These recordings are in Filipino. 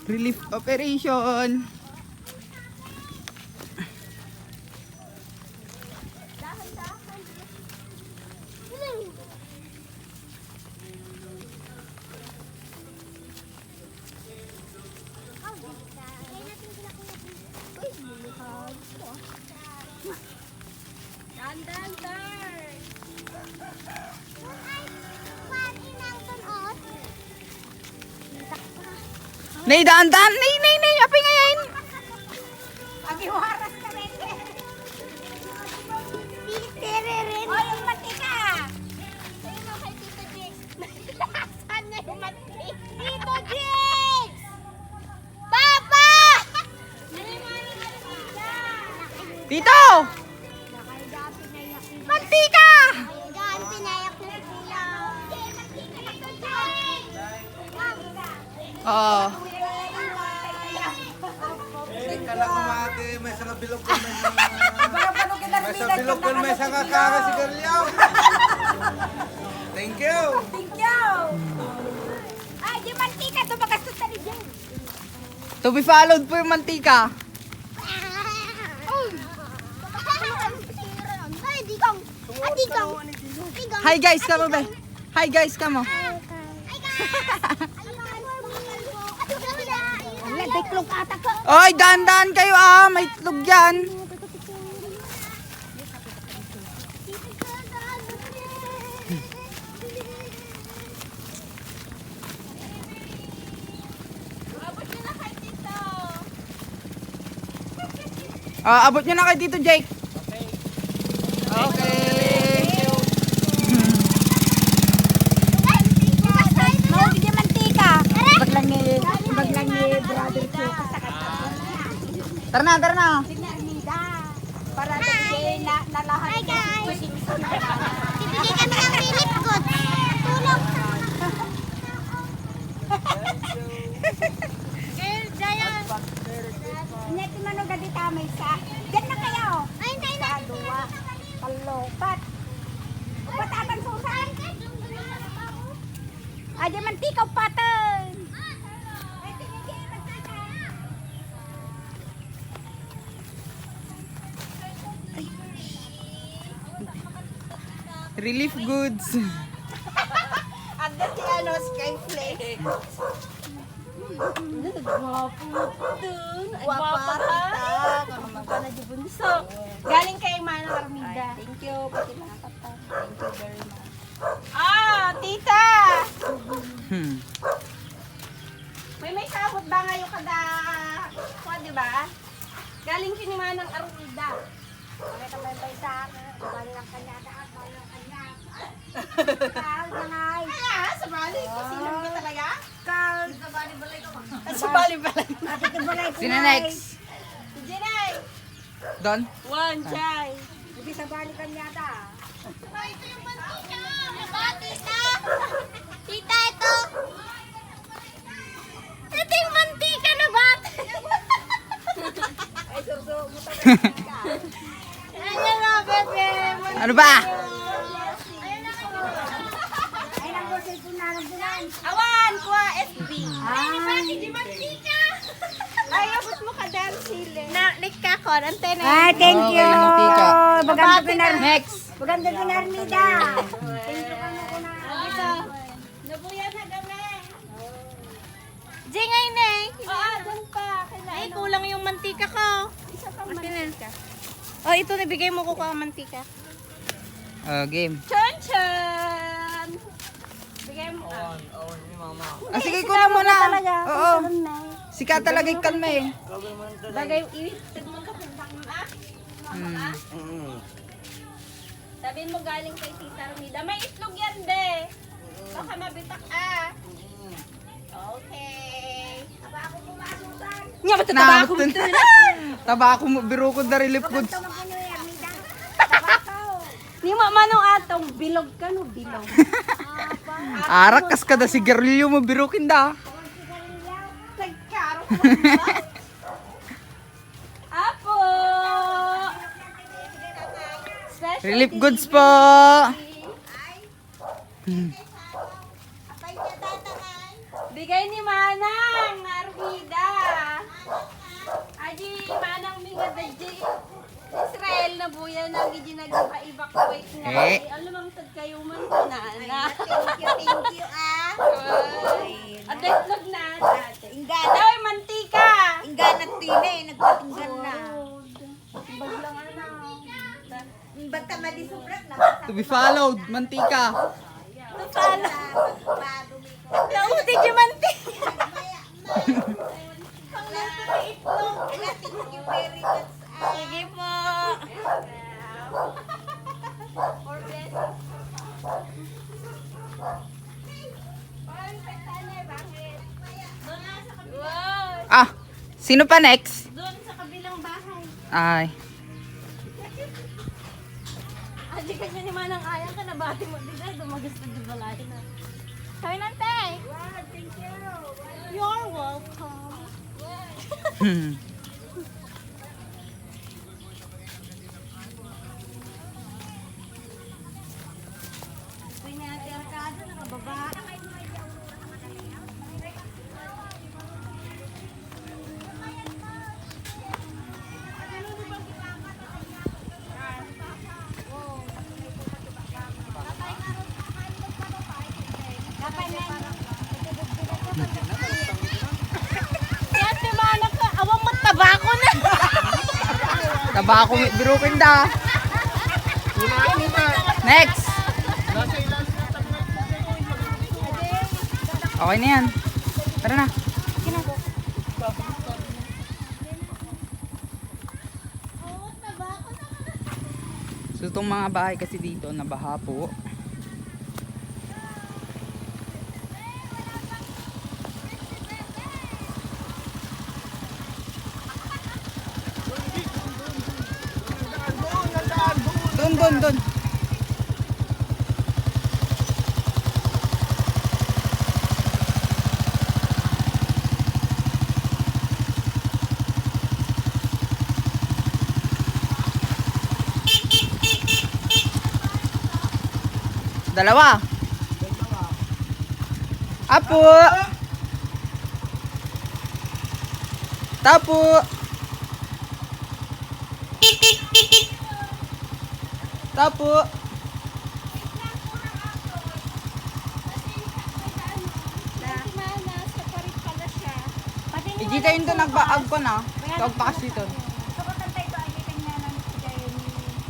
Relief operation. Nay, daan-daan. Nay. Api ngayon. Pag-iwaras ka rin. Titirin. O, yung matika. Sa'yo mo kay Tito Jigs. Saan na yung matika? Tito Jigs! Papa! Tito! Mantika! Gaan, pinayak na sila. Oo. Kala ko mati, may sanga bilog ko, may sanga bilog ko, may sanga kaka si Garliao. Thank you. Thank you! Ay, yung mantika, tumagastos na rin dyan. To be followed po yung mantika. Ay, digong. Ay, digong. Hi guys, kamo ba? Hi guys, kamo. Wala, deklog ata ko. Oy, daan-daan kayo ah. May itlog yan. Abot nyo na kay Tito Jake. Okay. Mawag di mantika. Baglang ni Brother ko. Tara na. Para na nalahan. Hi guys. Bibigyan kami ng relief goods. Tulong. Girl, Jayan. Net man og dito may sa. Diyan na kayo. Ay, tayo na. Dua. Palopat. Patatan susan. Aja mantikaw patan. Relief goods. Agad si ano, Skyflake. Guwapa, tita. Kamamagana di bunso. Galing kay Manang Armida. Thank you, pati mga kapatid. Thank you very much. Ah, tita! May sabot ba ngayon kada... Kuha, di ba? Galing si ni Manang Armida. Okay, kamay pa isa. Bali lang kanya. Bali lang kanya. Kal, nangay. Kaya, sabali. Pasilang ba talaga? Kal. Sabali-balay ko. Sabali-balay. Sino next? Si Jinay. Don? One, chay. Hindi sabali kanya ta. Ay, ito yung mantika. Diba, tita? Tita, ito. Ito yung mantika na bata. Ay, surso. Ayan na, bebe. Ano ba? Awan, kuha SB. Ay, ni Bati, di mantika. Ay, abot mo ka dahil sili. Like ka ko, antena. Ay, thank Okay, you. mantika. Maganda pinar. Next. Maganda pinarmida. Ito. Nabuyan na kami. Jingay na eh. Oo, doon pa. Ay, kulang yung mantika ko. Isa pang mantika. Oh, ito nabigay mo ko ang mantika. Game. Chan-chan! Bigay mo ka. Sige, kunin mo na. Oo. Sika talaga yung kalma eh. Bagay, iwitid mo ka pagdak mo ah. Sabihin mo galing kay Tita Romida. May itlog yan, be. Baka mabitak ah. Okay. Aba ako pumasukan. Nya matataba ako. Tabako mo, biro ko na relief goods. Ni manong atong bilog ka no, bilog. Arak kas kada si Garlio mo, biro kinda. Nagkaro ko. Apo! Special Relief delivery. goods po. Di Bigay ni Manang Armida. Aji Manang Minga Daji. Israel na buya na gidi nag-evacuate na. Alam mang sad kayo man na. Thank you, ah. Adagdag na dati. Inggan. Daw mantika. Inggan at tine, nagpatinggan na. Baglang ano. Basta malisubrak na. To be followed, mantika. Nauti di mantika. Thank you very much. Sige po. For blessings. Wow. Ah, sino pa next? Doon sa kabilang bahay. Ay. Adi ka ni Manang Ayang ka na bati mo. Di na, dumagas na di balay na. Kami nante. Wow, thank you. You're welcome. Hmm. Uy, Ate Arcado, nakababa. Yan, si Manang ka. Awang matabako na. Tabako birukin da. Next. Okay na yan. Tara na. So itong mga bahay kasi dito nabaha po. Doon. Dalawa. Apo. Tapo. Tapo. Ijita yun doon nagbaag ko na. Tawag pa kasi doon.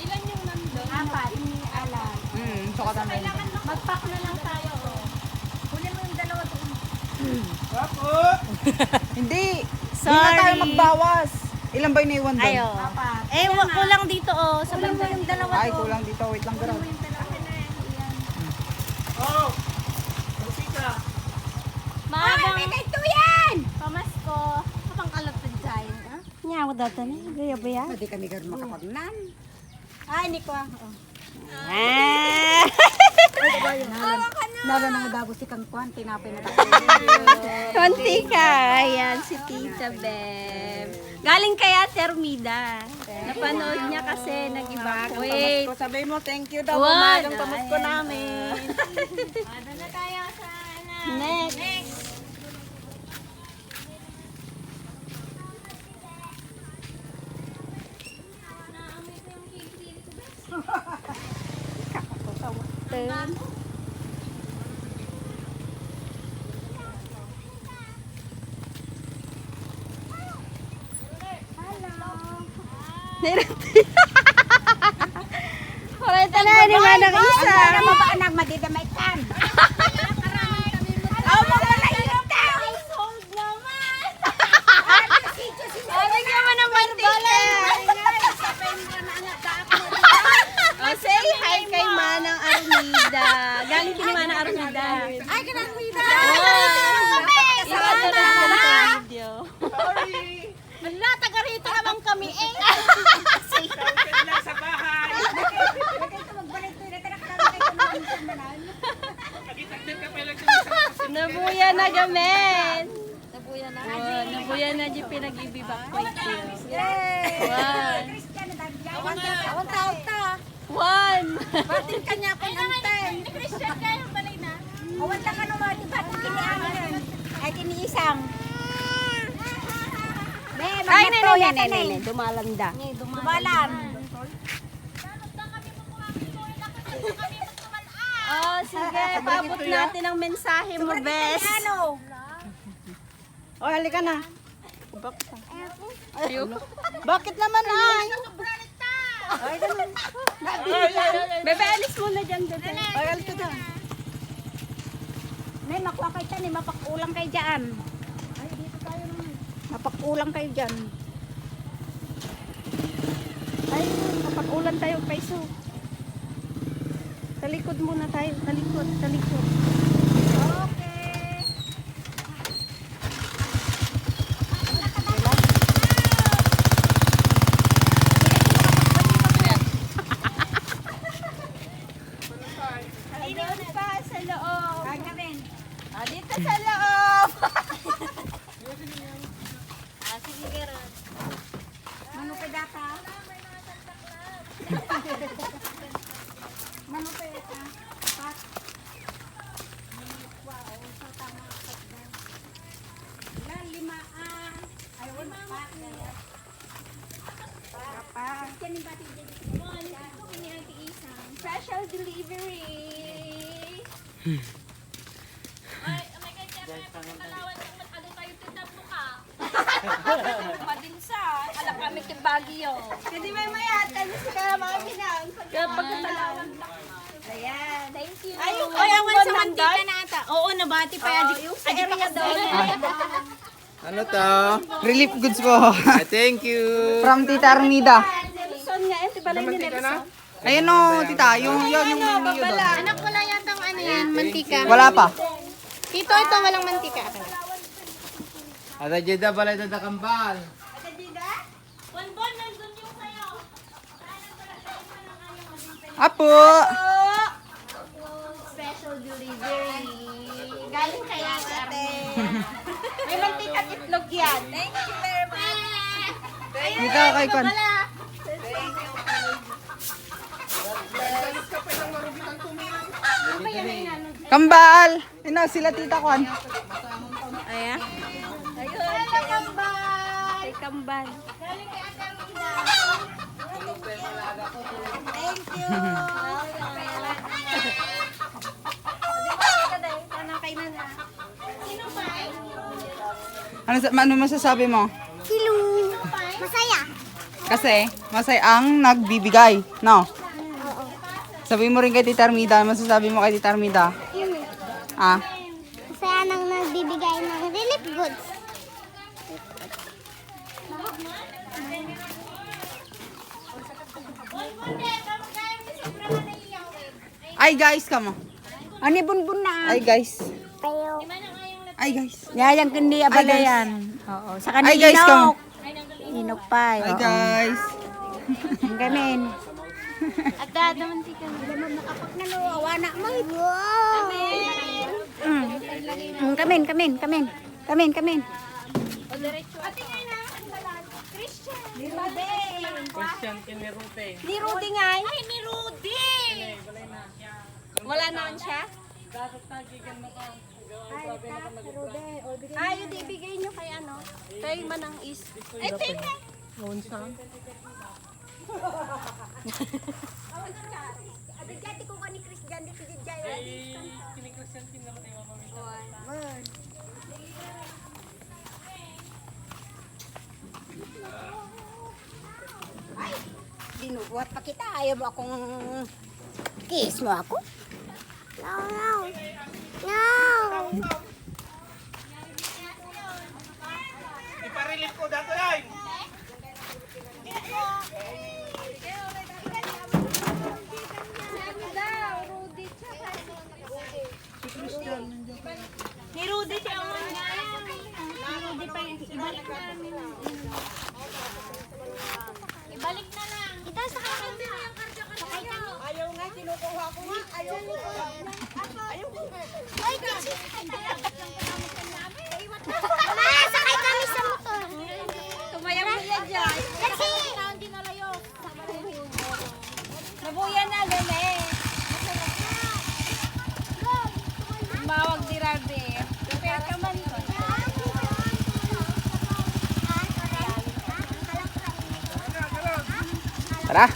Ilan yung nandun? Apat. Alam. Sukatan na yun. Mag-pack na lang tayo. Kunin mo yung dalawa doon. Hindi. Hindi na tayo magbawas. Ilan ba yung naiwan doon? Ayo. Eh, kulang dito oh. Sa Kunin mo yung dalawa Ay, doon. kulang dito. Wait lang, girl. Maagang Ito yan! pamasko. Kapang kalapad dyan. Niya ako dito na. Gaya ba yan? Hindi kami gano'n makapagnan. Ay, hindi ko ah. Nara na nga dago si Kangkuan, tinapay na Konti ka. Ayan, si Tita Bem. Galing kay Ate Armida. Napanood niya kasi nag-evacuate. Sabi mo, thank you daw. Umagang pamasko namin. Doon na tayo sa next. Kurenta na ni Manang Isa. Ano ba anak, madidamay kan? Oh, maglalagita! Sold naman! Lagyan mo ng mantika! Oh, say hi kay Manang Armida. Galing kay Manang Armida. Ay, kanang Rita! Sorry! Wala, taga rito naman kami eh. Nabuya na gamen. Nabuya na. Oh, nabuya na di pinag-ibibak ko ito. One. Awan tao ta. One. Batin kanya ko ng time. Christian kayo balay na. Awan ta ka naman, batin kiniamin. Ay, Kay kiniisang. Ay, nene, dumalanda. Dumalan. Oh, sige, paabot natin ang mensahe mo, Bes. Ano? O, halika na. Bakit naman ay? Bebe, alis muna dyan, bebe. Ay, halika na. Nay, makuha kayo dyan eh. Mapakulang kayo dyan. Mapakulang kayo dyan. Ay, kapag-ulan tayo, paiso. Talikod muna tayo, talikod. Okay. Ayun pa, sa loob. Gagawin. Dito sa loob. Sige, Gerard. Manupedata. Manupedata. Pat. Wow, sa tama ka na. Ilan, 5. Ay, 1 pa. Pa. Yan yung bating din. Special delivery. Padinsa, alam kami kay Baguio. Hindi may mayatan sa mga binang. Kapag talawan. Ayan, thank you. Ay, awan sa mantika na ata. Oo, nabati pa yan. Yung sa area daw. Ano to? Relief goods po. Thank you. From Tita Armida. Son nga, ito balay ni Nelson. Ayun o, tita. Yung menu doon. Anak, wala yata ang ano yan, mantika. Wala pa. Ito, walang mantika. Ada jeda balay da kambal. Apo. Special delivery. Galing kay ate. May mantika at itlog yan. Thank you very much. Dito kay Kon. Kambal. Ino sila tita Kon. Ayan. Ayun, kay Kambal. Kay Kambal. Thank you. Ano masasabi mo? Hello. Masaya. Kasi, masaya ang nagbibigay, no? Sabi mo rin kay Tita Armida, masasabi mo kay Tita Armida? Yun eh. Ah, Masaya nang nagbibigay ng relief goods. ay guys, kamo. Ani bunbun na. Ay guys. Ayo. Ay guys. Yayang kundi abala guys. yan. Oo. Sa kanina Ay guys, kamo. Inok pa. Ay guys. Gamin. At dada man si kami. Naman nakapag naluwa na mo. Wow. Kamin. Ate nga na, ang balag. Christian. Christian kini Rudy. Ni Rudy nga. Ay, ni Rudy. Wala naman siya? Ay, yun ibigay nyo kay ano? Kay Manang Is. Ay, tingnan. Adjati ko ni Christian di Jaya. Kini Christian Ay, dinubuhat pa kita. Ayaw mo akong kiss mo ako? No. Iparilip ko dato yan. Ni Rudy siya ang mga. Ni Rudy pa yun. Ibalik na namin. Ibalik na lang. Ito sa kakanta yung karga ka tayo. Ayaw nga, kinukuha ko nga. Ayaw ko. Ay, kasi. Sakay kami sa motor. Tumayang nila dyan. Kasi. Nabuya na, Lele. Mawag di Rabi. Prepare ka man. Tara.